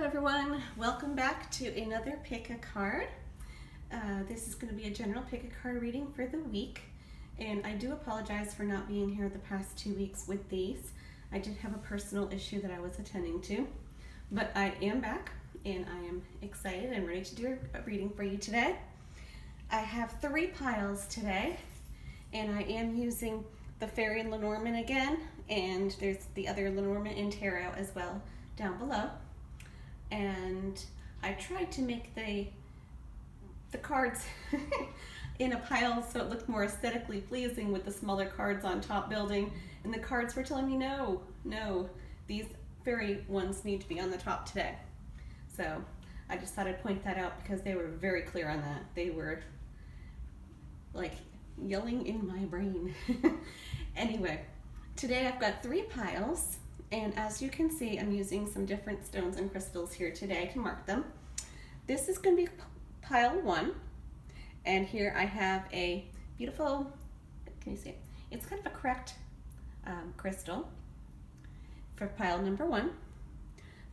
everyone, welcome back to another pick a card. This is going to be a general pick a card reading for the week, and I do apologize for not being here the past 2 weeks with these. I did have a personal issue that I was attending to, but I am back and I am excited and ready to do a reading for you today. I have 3 piles today, and I am using the Fae and Lenormand again, and there's the other Lenormand and Tarot as well down below. And I tried to make the cards in a pile so it looked more aesthetically pleasing with the smaller cards on top building, and the cards were telling me no, these fairy ones need to be on the top today. So I just thought I'd point that out because they were very clear on that. They were like yelling in my brain. Anyway, today I've got 3 piles. And as you can see, I'm using some different stones and crystals here today to mark them. This is going to be pile 1. And here I have a beautiful, can you see it? It's kind of a cracked crystal for pile number 1.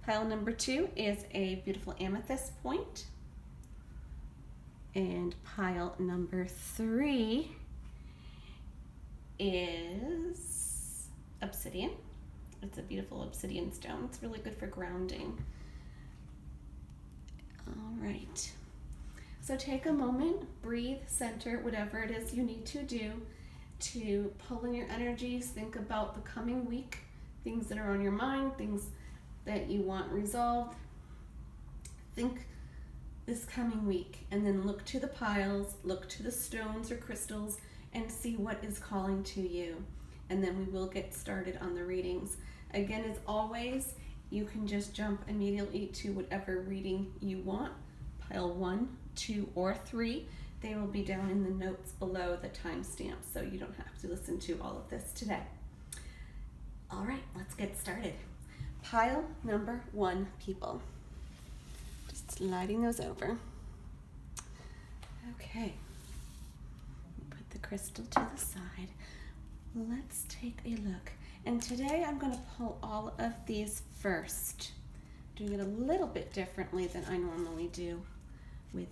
Pile number 2 is a beautiful amethyst point. And pile number 3 is obsidian. It's a beautiful obsidian stone. It's really good for grounding. All right. So take a moment, breathe, center, whatever it is you need to do to pull in your energies. Think about the coming week, things that are on your mind, things that you want resolved. Think this coming week, and then look to the piles, look to the stones or crystals, and see what is calling to you. And then we will get started on the readings. Again, as always, you can just jump immediately to whatever reading you want, pile 1, 2, or 3. They will be down in the notes below the timestamp, so you don't have to listen to all of this today. All right, let's get started. Pile number 1, people. Just sliding those over. Okay, put the crystal to the side. Let's take a look. And today I'm going to pull all of these first, doing it a little bit differently than I normally do with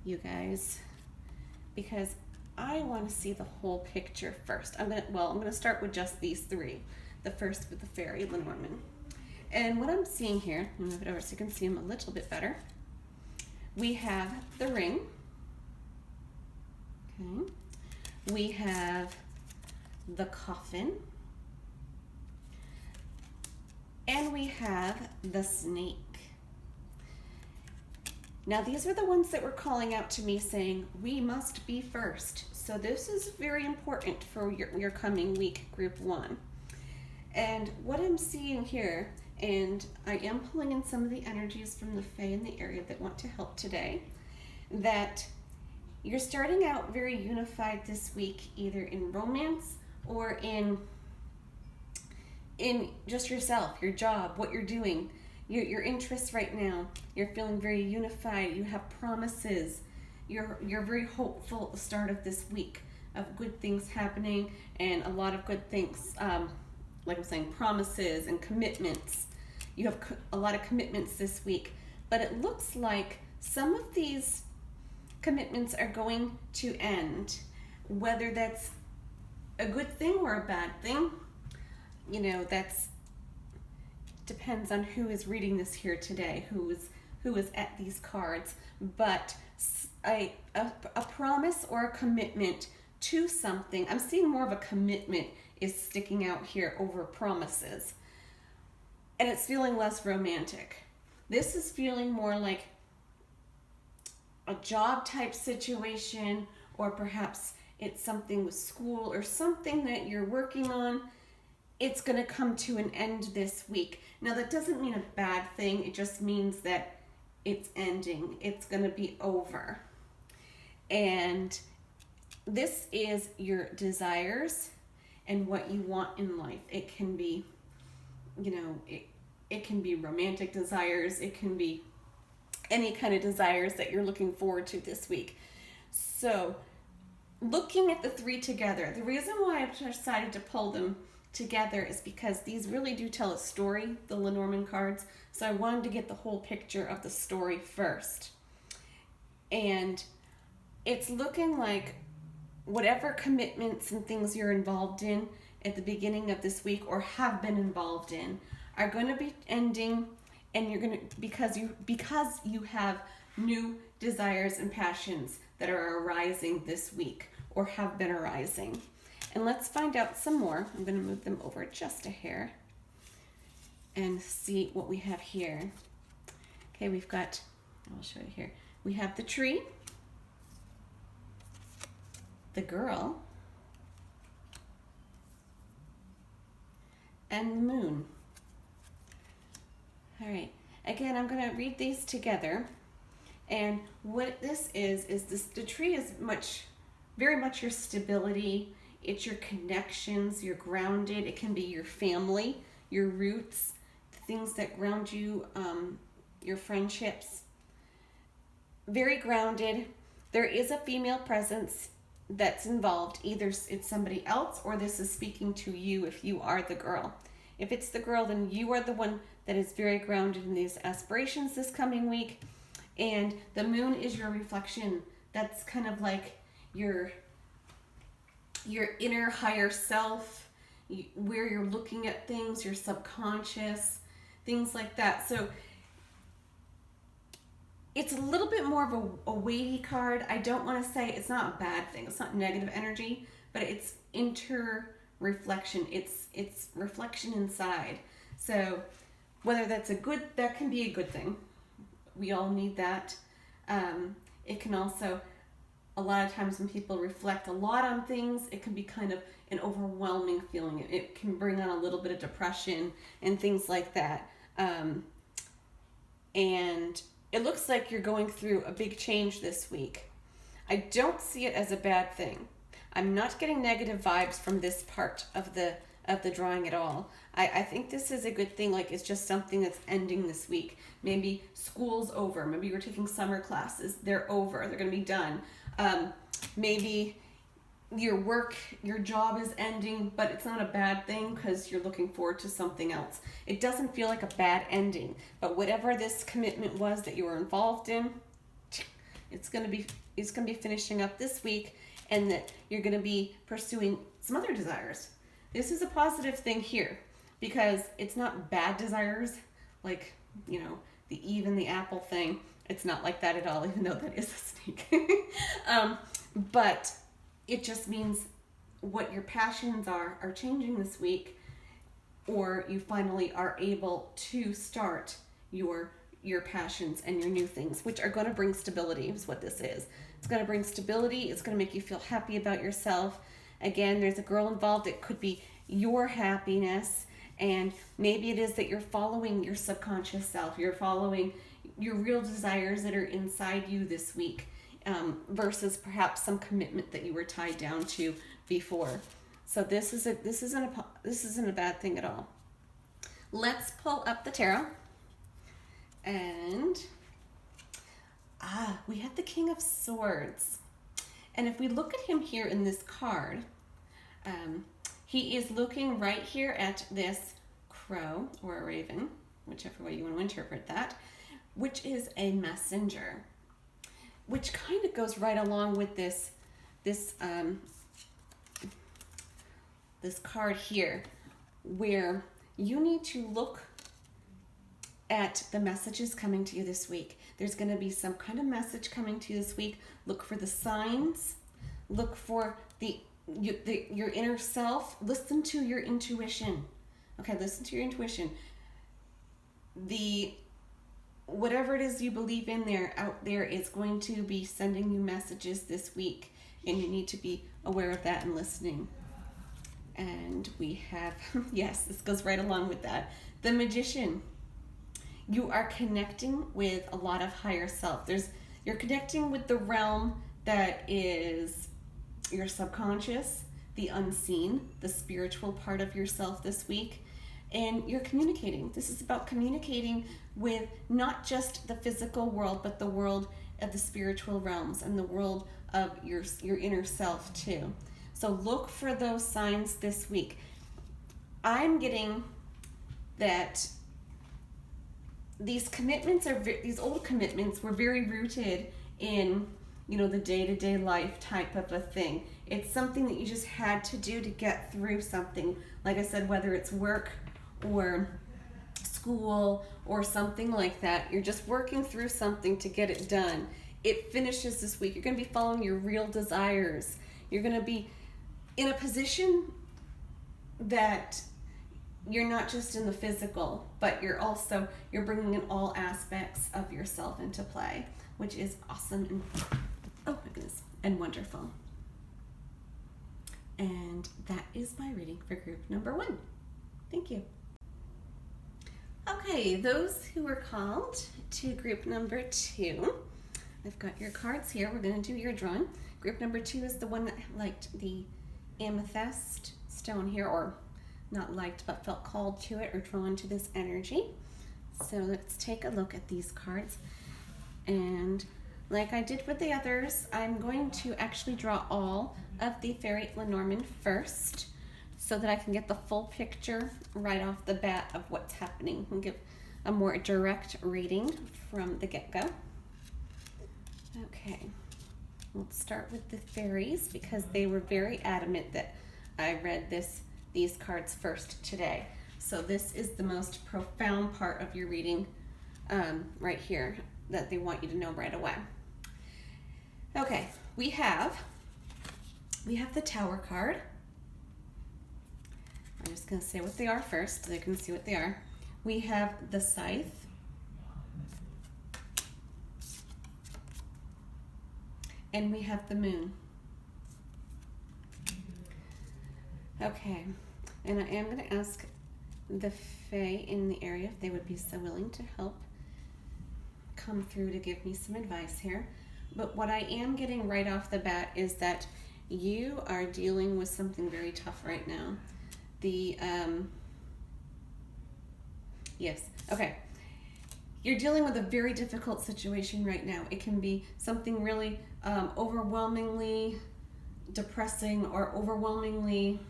you guys, because I want to see the whole picture first. I'm going to start with just these 3. The first with the Fairy Lenormand. And what I'm seeing here, I'll move it over so you can see them a little bit better. We have the ring. Okay. We have the coffin, and we have the snake. Now these are the ones that were calling out to me saying we must be first, so this is very important for your coming week, group 1. And what I'm seeing here, and I am pulling in some of the energies from the Fae in the area that want to help today, that you're starting out very unified this week, either in romance or in just yourself, your job, what you're doing, your interests right now. You're feeling very unified. You have promises. You're very hopeful at the start of this week of good things happening, and a lot of good things, like I'm saying, promises and commitments. You have a lot of commitments this week, but it looks like some of these commitments are going to end, whether that's a good thing or a bad thing. You know, that's depends on who is reading this here today, who is at these cards. But a promise or a commitment to something. I'm seeing more of a commitment is sticking out here over promises, and it's feeling less romantic. This is feeling more like a job type situation, or perhaps it's something with school or something that you're working on. It's going to come to an end this week. Now that doesn't mean a bad thing. It just means that it's ending. It's going to be over. And this is your desires and what you want in life. It can be, you know, it can be romantic desires. It can be any kind of desires that you're looking forward to this week. So looking at the 3 together, the reason why I've decided to pull them together is because these really do tell a story, the Lenormand cards. So I wanted to get the whole picture of the story first. And it's looking like whatever commitments and things you're involved in at the beginning of this week or have been involved in are going to be ending, and you're going to, because you have new desires and passions that are arising this week or have been arising. And let's find out some more. I'm going to move them over just a hair and see what we have here. Okay, we've got, I'll show you here. We have the tree, the girl, and the moon. All right, again, I'm going to read these together. And what this is this, the tree is very much your stability. It's your connections, you're grounded. It can be your family, your roots, the things that ground you, your friendships. Very grounded. There is a female presence that's involved. Either it's somebody else or this is speaking to you if you are the girl. If it's the girl, then you are the one that is very grounded in these aspirations this coming week. And the moon is your reflection. That's kind of like your inner higher self, where you're looking at things, your subconscious, things like that. So it's a little bit more of a weighty card. I don't want to say it's not a bad thing. It's not negative energy, but it's reflection. It's reflection inside. So whether that's that can be a good thing. We all need that. It can also, a lot of times when people reflect a lot on things, it can be kind of an overwhelming feeling. It can bring on a little bit of depression and things like that. And it looks like you're going through a big change this week. I don't see it as a bad thing. I'm not getting negative vibes from this part of the drawing at all. I think this is a good thing. Like, it's just something that's ending this week. Maybe school's over. Maybe you're taking summer classes. They're over. They're going to be done. Maybe your job is ending, but it's not a bad thing because you're looking forward to something else. It doesn't feel like a bad ending, but whatever this commitment was that you were involved in, it's going to be finishing up this week, and that you're going to be pursuing some other desires. This is a positive thing here because it's not bad desires like, the Eve and the apple thing. It's not like that at all, even though that is a snake. But it just means what your passions are changing this week, or you finally are able to start your passions and your new things, which are going to bring stability, is what this is. It's going to bring stability. It's going to make you feel happy about yourself. Again, there's a girl involved. It could be your happiness, and maybe it is that you're following your subconscious self. You're following your real desires that are inside you this week, versus perhaps some commitment that you were tied down to before. So this isn't a bad thing at all. Let's pull up the tarot, and we have the King of Swords. And if we look at him here in this card, he is looking right here at this crow or a raven, whichever way you want to interpret that, which is a messenger, which kind of goes right along with this card here, where you need to look at the messages coming to you this week. There's going to be some kind of message coming to you this week. Look for the signs. Look for your inner self. Listen to your intuition. Okay, listen to your intuition. Whatever it is you believe in out there is going to be sending you messages this week, and you need to be aware of that and listening. And we have, yes, this goes right along with that. The Magician. You are connecting with a lot of higher self. You're connecting with the realm that is your subconscious, the unseen, the spiritual part of yourself this week. And you're communicating. This is about communicating with not just the physical world, but the world of the spiritual realms and the world of your inner self too. So look for those signs this week. I'm getting that these commitments are, these old commitments were very rooted in, you know, the day-to-day life type of a thing. It's something that you just had to do to get through something. Like I said, whether it's work or school or something like that, you're just working through something to get it done. It finishes this week. You're going to be following your real desires. You're going to be in a position that you're not just in the physical, but you're bringing in all aspects of yourself into play, which is awesome and, oh my goodness, and wonderful. And that is my reading for group number 1. Thank you. Okay, those who were called to group number 2, I've got your cards here. We're going to do your drawing. Group number 2 is the one that liked the amethyst stone here, or not liked but felt called to it or drawn to this energy. So let's take a look at these cards. And like I did with the others, I'm going to actually draw all of the Fairy Lenormand first so that I can get the full picture right off the bat of what's happening and give a more direct reading from the get-go. Okay, let's start with the fairies because they were very adamant that I read these cards first today. So this is the most profound part of your reading right here that they want you to know right away. Okay, we have the Tower card. I'm just going to say what they are first so you can see what they are. We have the Scythe. And we have the Moon. Okay, and I am going to ask the Fae in the area if they would be so willing to help come through to give me some advice here. But what I am getting right off the bat is that you are dealing with something very tough right now. Yes, okay. You're dealing with a very difficult situation right now. It can be something really overwhelmingly depressing or overwhelmingly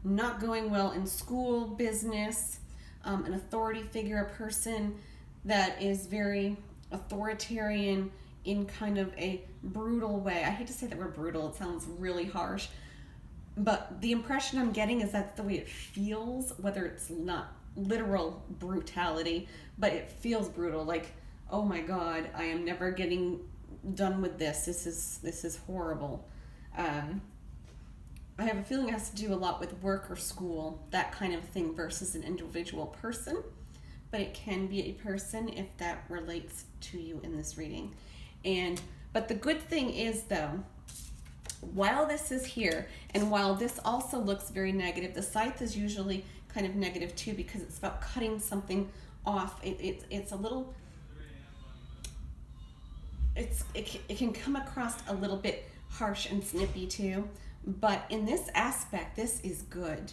not going well in school, business, an authority figure, a person that is very authoritarian in kind of a brutal way. I hate to say that we're brutal, it sounds really harsh, but the impression I'm getting is that's the way it feels, whether it's not literal brutality, but it feels brutal, like, oh my God, I am never getting done with this. This is horrible. I have a feeling it has to do a lot with work or school, that kind of thing, versus an individual person, but it can be a person if that relates to you in this reading. But the good thing is, though, while this is here, and while this also looks very negative, the Scythe is usually kind of negative too because it's about cutting something off. It's a little, it can come across a little bit harsh and snippy too, but in this aspect, this is good,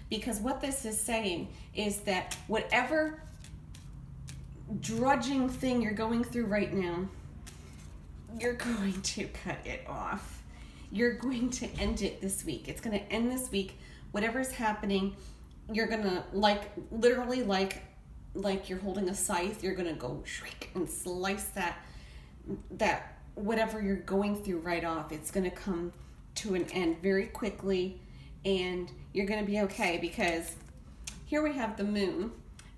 because what this is saying is that whatever drudging thing you're going through right now, you're going to cut it off. You're going to end it this week. It's going to end this week. Whatever's happening, you're going to, literally like you're holding a scythe, you're going to go shriek and slice that whatever you're going through right off. It's going to come to an end very quickly, and you're going to be okay, because here we have the Moon,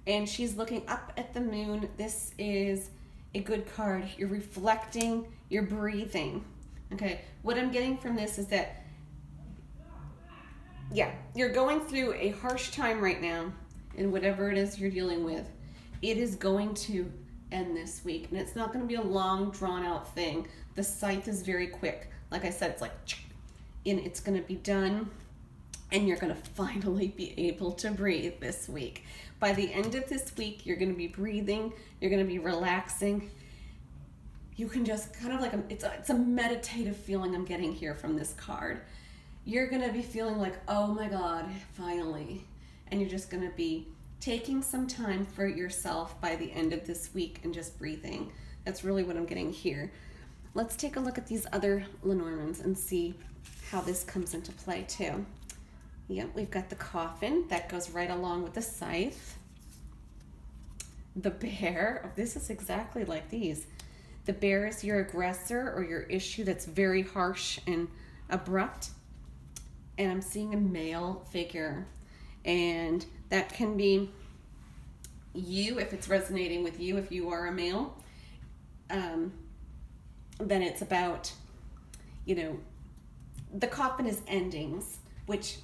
and she's looking up at the moon. This is a good card. You're reflecting, you're breathing. Okay, what I'm getting from this is that, yeah, you're going through a harsh time right now, and whatever it is you're dealing with, it is going to end this week, and it's not going to be a long, drawn-out thing. The Scythe is very quick. Like I said, it's like, and it's going to be done, and you're going to finally be able to breathe this week. By the end of this week, you're going to be breathing, you're going to be relaxing. You can just kind of it's a meditative feeling I'm getting here from this card. You're going to be feeling like, oh my God, finally. And you're just going to be taking some time for yourself by the end of this week and just breathing. That's really what I'm getting here. Let's take a look at these other Lenormands and see how this comes into play too. Yep, we've got the coffin that goes right along with the scythe. The bear, oh, this is exactly like these. The bear is your aggressor or your issue that's very harsh and abrupt. And I'm seeing a male figure. And that can be you, if it's resonating with you, if you are a male. Then it's about, the coffin is endings, which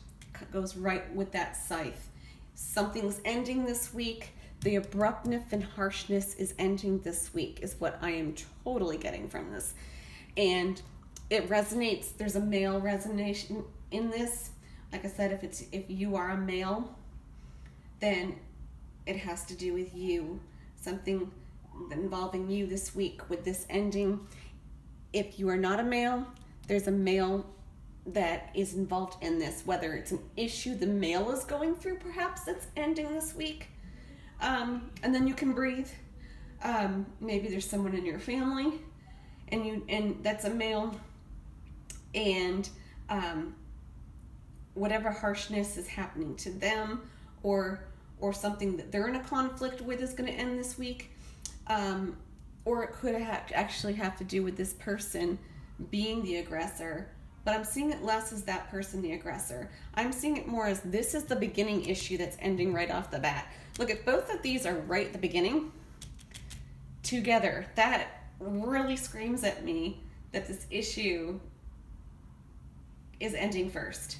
goes right with that scythe. Something's ending this week. The abruptness and harshness is ending this week, is what I am totally getting from this. And it resonates. There's a male resonance in this. Like I said, if you are a male, then it has to do with you. Something involving you this week with this ending. If you are not a male, there's a male that is involved in this, whether it's an issue the male is going through, perhaps, that's ending this week. And then you can breathe. Maybe there's someone in your family and that's a male, and whatever harshness is happening to them or something that they're in a conflict with is going to end this week. Or it could actually have to do with this person being the aggressor, but I'm seeing it less as that person the aggressor. I'm seeing it more as this is the beginning issue that's ending right off the bat. Look, at both of these are right at the beginning together. That really screams at me that this issue is ending first.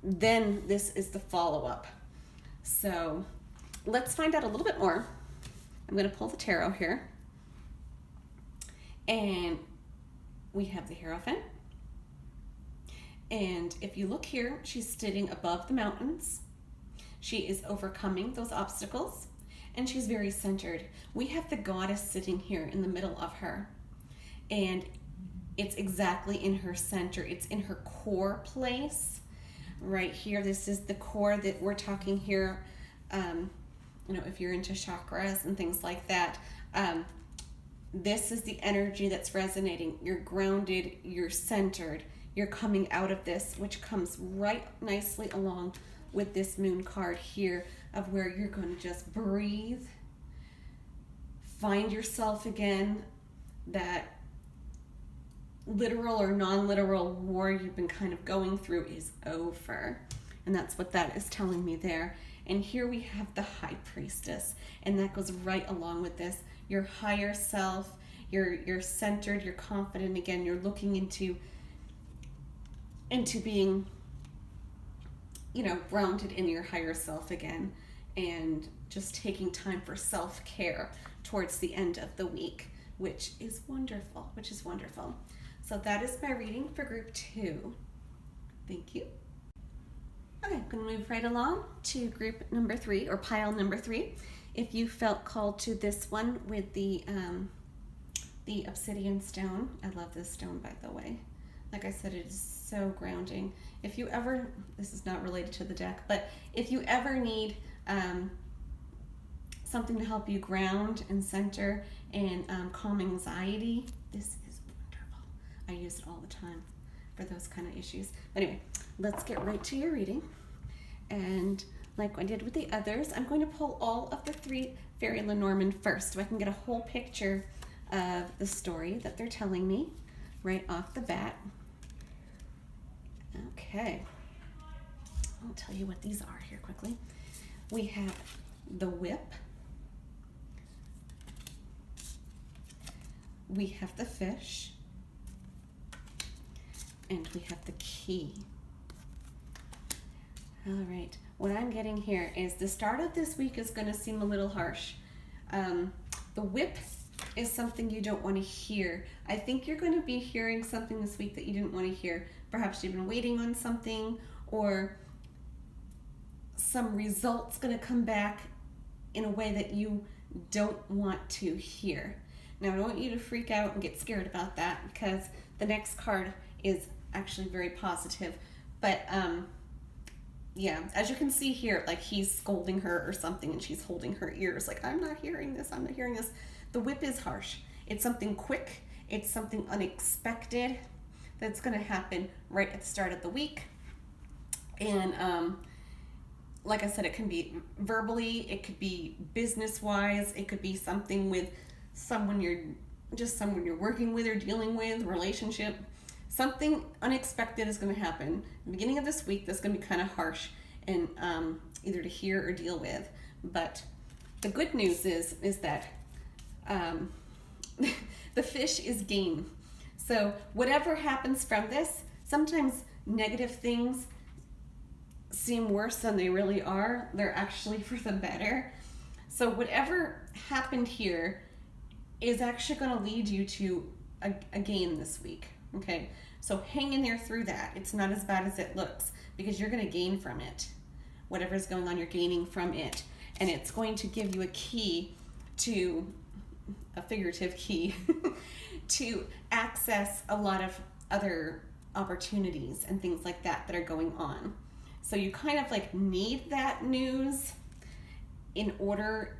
Then this is the follow-up. So let's find out a little bit more. I'm going to pull the tarot here. And we have the Hierophant. And if you look here, she's sitting above the mountains. She is overcoming those obstacles. And she's very centered. We have the goddess sitting here in the middle of her. And it's exactly in her center. It's in her core place. Right here, this is the core that we're talking here. If you're into chakras and things like that, this is the energy that's resonating. You're grounded, you're centered, you're coming out of this, which comes right nicely along with this moon card here of where you're going to just breathe, find yourself again. That literal or non-literal war you've been kind of going through is over. And that's what that is telling me there. And here we have the High Priestess, and that goes right along with this. Your higher self, you're centered, you're confident again, you're looking into being, grounded in your higher self again, and just taking time for self-care towards the end of the week, which is wonderful, So that is my reading for group 2. Thank you. Okay, I'm going to move right along to group number 3, or pile number 3. If you felt called to this one with the obsidian stone. I love this stone, by the way. Like I said, it is so grounding. If you ever, this is not related to the deck, but if you ever need something to help you ground and center and calm anxiety, this is wonderful. I use it all the time for those kind of issues. But anyway, let's get right to your reading. And like I did with the others, I'm going to pull all of the 3 Fairy Lenormand first so I can get a whole picture of the story that they're telling me right off the bat. Okay, I'll tell you what these are here quickly. We have the whip, we have the fish, and we have the key. All right, what I'm getting here is the start of this week is going to seem a little harsh. The whip is something you don't want to hear. I think you're going to be hearing something this week that you didn't want to hear. Perhaps you've been waiting on something, or some results going to come back in a way that you don't want to hear. Now, I don't want you to freak out and get scared about that, because the next card is actually very positive. But yeah, as you can see here, like he's scolding her or something, and she's holding her ears like, I'm not hearing this, I'm not hearing this. The whip is harsh. It's something quick. It's something unexpected that's going to happen right at the start of the week. And like I said, it can be verbally, it could be business-wise, it could be something with someone you're working with or dealing with, relationship. Something unexpected is going to happen. At the beginning of this week, that's going to be kind of harsh and either to hear or deal with. But the good news is that the fish is gain. So whatever happens from this, sometimes negative things seem worse than they really are. They're actually for the better. So whatever happened here is actually going to lead you to a gain this week. Okay, so hang in there through that. It's not as bad as it looks, because you're going to gain from it. Whatever's going on, you're gaining from it. And it's going to give you a key to, a figurative key, to access a lot of other opportunities and things like that that are going on. So you kind of like need that news in order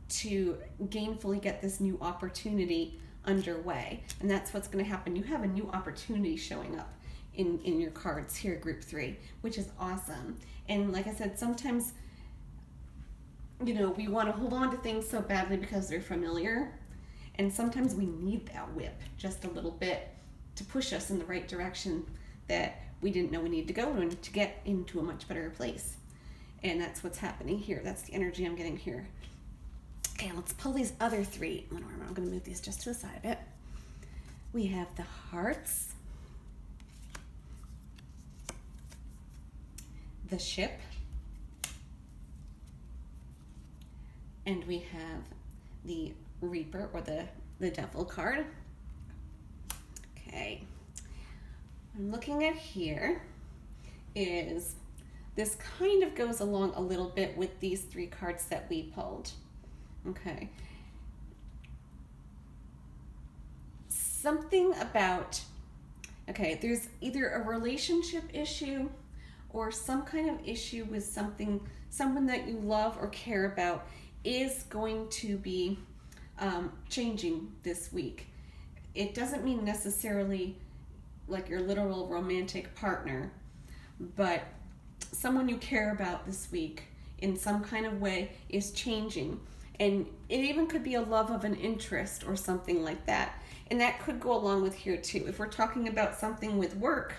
to gainfully get this new opportunity underway. And that's what's going to happen. You have a new opportunity showing up in your cards here, group 3, which is awesome. And like I said, sometimes, you know, we want to hold on to things so badly because they're familiar. And sometimes we need that whip just a little bit to push us in the right direction that we didn't know we needed to go in to get into a much better place. And that's what's happening here. That's the energy I'm getting here. Okay, let's pull these other 3. I'm going to move these just to the side a bit. We have the hearts, the ship, and we have the Reaper, or the Devil card. Okay. What I'm looking at here is this kind of goes along a little bit with these 3 cards that we pulled. Okay. Something about, okay, there's either a relationship issue or some kind of issue with someone that you love or care about is going to be changing this week. It doesn't mean necessarily like your literal romantic partner, but someone you care about this week in some kind of way is changing. And it even could be a love of an interest or something like that. And that could go along with here too. If we're talking about something with work,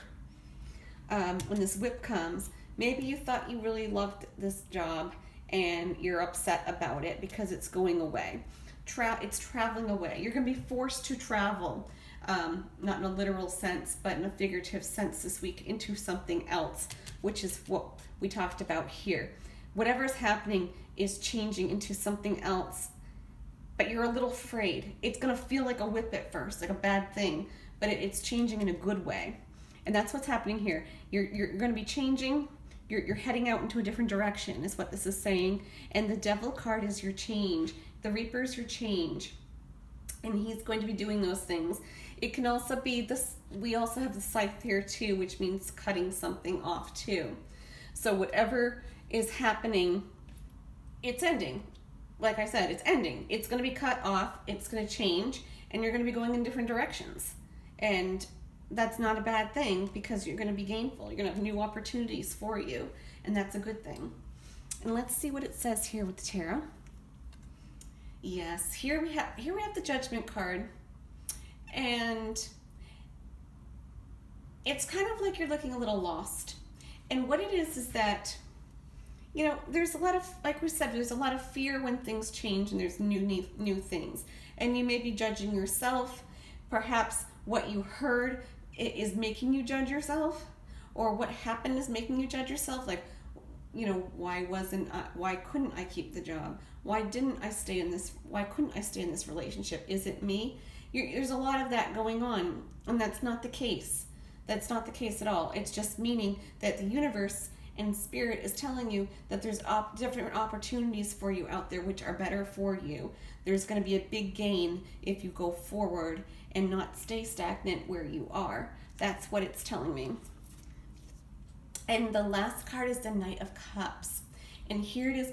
when this whip comes, maybe you thought you really loved this job and you're upset about it because it's going away. It's traveling away. You're going to be forced to travel, not in a literal sense, but in a figurative sense this week, into something else, which is what we talked about here. Whatever's happening is changing into something else, but you're a little afraid. It's going to feel like a whip at first, like a bad thing, but it's changing in a good way. And that's what's happening here. You're going to be changing. You're heading out into a different direction is what this is saying. And the Devil card is your change. The Reaper is your change. And he's going to be doing those things. It can also be this, we also have the Scythe here too, which means cutting something off too. So whatever is happening, it's ending. Like I said, it's ending. It's going to be cut off. It's going to change. And you're going to be going in different directions. And that's not a bad thing because you're going to be gainful. You're going to have new opportunities for you. And that's a good thing. And let's see what it says here with the tarot. Yes, here we have the Judgment card. And it's kind of like you're looking a little lost. And what it is that, you know, there's a lot of, like we said, there's a lot of fear when things change and there's new things. And you may be judging yourself. Perhaps what you heard is making you judge yourself, or what happened is making you judge yourself. Like, you know, why couldn't I keep the job? Why couldn't I stay in this relationship? Is it me? There's a lot of that going on, and that's not the case. That's not the case at all. It's just meaning that the universe and spirit is telling you that there's different opportunities for you out there which are better for you. There's going to be a big gain if you go forward and not stay stagnant where you are. That's what it's telling me. And the last card is the Knight of Cups. And here it is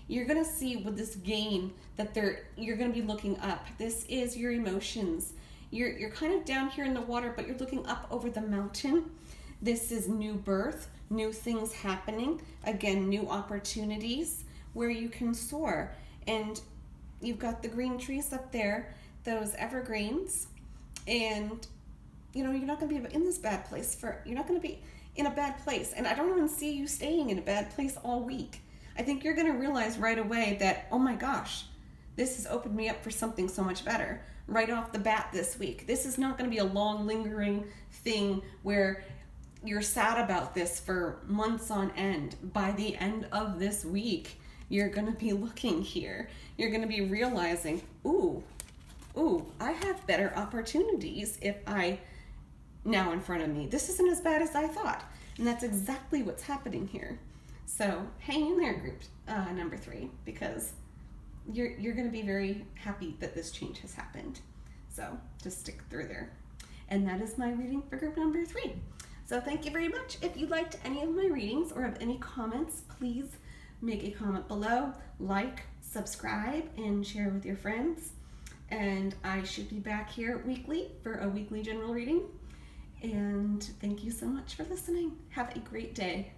you're going to see with this gain that you're going to be looking up. This is your emotions. You're kind of down here in the water, but you're looking up over the mountain. This is new birth, new things happening, again, new opportunities where you can soar. And you've got the green trees up there, those evergreens, and you're not going to be in this bad place you're not going to be in a bad place. And I don't even see you staying in a bad place all week. I think you're going to realize right away that, oh my gosh, this has opened me up for something so much better right off the bat this week. This is not going to be a long lingering thing where you're sad about this for months on end. By the end of this week, you're going to be looking here. You're going to be realizing, ooh, I have better opportunities now in front of me. This isn't as bad as I thought. And that's exactly what's happening here. So hang in there, group number 3, because you're going to be very happy that this change has happened. So just stick through there. And that is my reading for group number 3. So thank you very much. If you liked any of my readings or have any comments, please make a comment below, like, subscribe, and share with your friends. And I should be back here weekly for a weekly general reading. And thank you so much for listening. Have a great day.